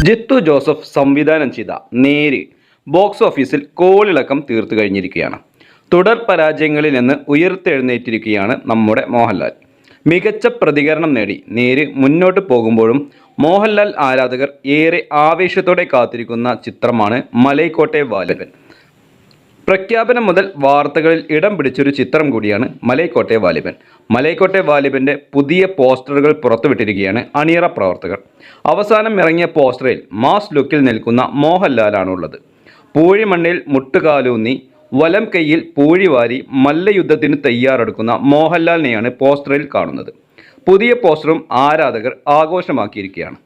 Jithu Joseph സംവിധാനം ചെയ്ത നേര് ബോക്സ് ഓഫീസിൽ കോളിളക്കം തീർത്തു കഴിഞ്ഞിരിക്കുകയാണ്. തുടർ പരാജയങ്ങളിൽ നിന്ന് ഉയർത്തെഴുന്നേറ്റിരിക്കുകയാണ് നമ്മുടെ മോഹൻലാൽ. മികച്ച പ്രതികരണം നേടി നേര് മുന്നോട്ട് പോകുമ്പോഴും മോഹൻലാൽ ആരാധകർ ഏറെ ആവേശത്തോടെ കാത്തിരിക്കുന്ന ചിത്രമാണ് മലൈക്കോട്ടെ വാലിബൻ. പ്രഖ്യാപനം മുതൽ വാർത്തകളിൽ ഇടം പിടിച്ചൊരു ചിത്രം കൂടിയാണ് മലൈക്കോട്ടെ വാലിബൻ. മലൈക്കോട്ടെ വാലിബൻ്റെ പുതിയ പോസ്റ്ററുകൾ പുറത്തുവിട്ടിരിക്കുകയാണ് അണിയറ പ്രവർത്തകർ. അവസാനം ഇറങ്ങിയ പോസ്റ്ററിൽ മാസ് ലുക്കിൽ നിൽക്കുന്ന മോഹൻലാലാണുള്ളത്. പൂഴിമണ്ണിൽ മുട്ടുകാലൂന്നി വലം കൈയിൽ പൂഴിവാരി മല്ലയുദ്ധത്തിന് തയ്യാറെടുക്കുന്ന മോഹൻലാലിനെയാണ് പോസ്റ്ററിൽ കാണുന്നത്. പുതിയ പോസ്റ്ററും ആരാധകർ ആഘോഷമാക്കിയിരിക്കുകയാണ്.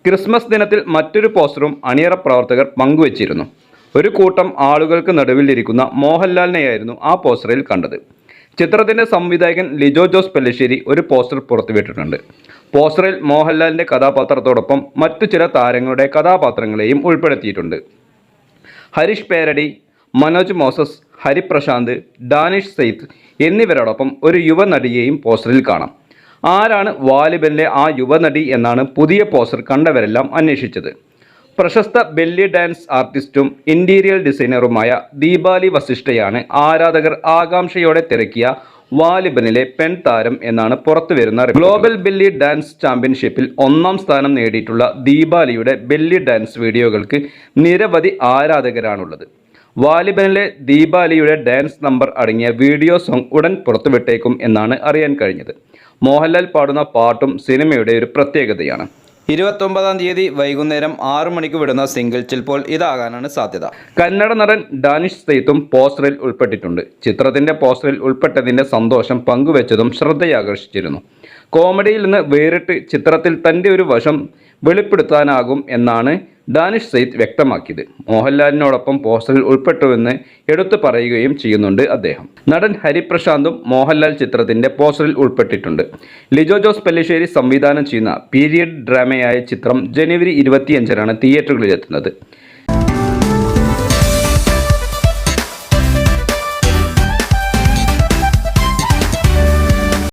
ക്രിസ്മസ് ദിനത്തിൽ മറ്റൊരു പോസ്റ്ററും അണിയറ പ്രവർത്തകർ പങ്കുവച്ചിരുന്നു. ഒരു കൂട്ടം ആളുകൾക്ക് നടുവിലിരിക്കുന്ന മോഹൻലാലിനെയായിരുന്നു ആ പോസ്റ്ററിൽ കണ്ടത്. ചിത്രത്തിൻ്റെ സംവിധായകൻ ലിജോ ജോസ് പെല്ലിശ്ശേരി ഒരു പോസ്റ്റർ പുറത്തുവിട്ടിട്ടുണ്ട്. പോസ്റ്ററിൽ മോഹൻലാലിൻ്റെ കഥാപാത്രത്തോടൊപ്പം മറ്റു ചില താരങ്ങളുടെ കഥാപാത്രങ്ങളെയും ഉൾപ്പെടുത്തിയിട്ടുണ്ട്. ഹരീഷ് പേരടി, മനോജ് മോസസ്, ഹരിപ്രശാന്ത്, ഡാനിഷ് സെയ്ത്ത് എന്നിവരോടൊപ്പം ഒരു യുവനടിയെയും പോസ്റ്ററിൽ കാണാം. ആരാണ് വാലിബനിലെ ആ യുവനടി എന്നാണ് പുതിയ പോസ്റ്റർ കണ്ടവരെല്ലാം അന്വേഷിച്ചത്. പ്രശസ്ത ബെല്ലി ഡാൻസ് ആർട്ടിസ്റ്റും ഇൻറ്റീരിയർ ഡിസൈനറുമായ ദീപാലി വസിഷ്ഠയാണ് ആരാധകർ ആകാംക്ഷയോടെ തിരക്കിയ വാലിബനിലെ പെൺ താരം എന്നാണ് പുറത്തുവരുന്ന ഗ്ലോബൽ ബെല്ലി ഡാൻസ് ചാമ്പ്യൻഷിപ്പിൽ 1ാം സ്ഥാനം നേടിയിട്ടുള്ള ദീപാലിയുടെ ബെല്ലി ഡാൻസ് വീഡിയോകൾക്ക് നിരവധി ആരാധകരാണുള്ളത്. വാലിബനിലെ ദീപാലിയുടെ ഡാൻസ് നമ്പർ അടങ്ങിയ വീഡിയോ സോങ് ഉടൻ പുറത്തുവിട്ടേക്കും എന്നാണ് അറിയാൻ കഴിഞ്ഞത്. മോഹൻലാൽ പാടുന്ന പാട്ടും സിനിമയുടെ ഒരു പ്രത്യേകതയാണ്. 29-ാം തീയതി വൈകുന്നേരം 6 മണിക്ക് വിടുന്ന സിംഗിൾ ചിലപ്പോൾ ഇതാകാനാണ് സാധ്യത. കന്നഡ നടൻ ഡാനിഷ് സെയ്ത്തും പോസ്റ്ററിൽ ഉൾപ്പെട്ടിട്ടുണ്ട്. ചിത്രത്തിൻ്റെ പോസ്റ്ററിൽ ഉൾപ്പെട്ടതിൻ്റെ സന്തോഷം പങ്കുവെച്ചതും ശ്രദ്ധയാകർഷിച്ചിരുന്നു. കോമഡിയിൽ നിന്ന് വേറിട്ട് ചിത്രത്തിൽ തൻ്റെ ഒരു വശം വെളിപ്പെടുത്താനാകും എന്നാണ് ഡാനിഷ് സെയ്ത്ത് വ്യക്തമാക്കിയത്. മോഹൻലാലിനോടൊപ്പം പോസ്റ്ററിൽ ഉൾപ്പെട്ടുവെന്ന് എടുത്തു പറയുകയും ചെയ്യുന്നുണ്ട് അദ്ദേഹം. നടൻ ഹരിപ്രശാന്തും മോഹൻലാൽ ചിത്രത്തിൻ്റെ പോസ്റ്ററിൽ ഉൾപ്പെട്ടിട്ടുണ്ട്. ലിജോ ജോസ് പെല്ലിശ്ശേരി സംവിധാനം ചെയ്യുന്ന പീരിയഡ് ഡ്രാമയായ ചിത്രം ജനുവരി 25-നാണ് തിയേറ്ററുകളിലെത്തുന്നത്.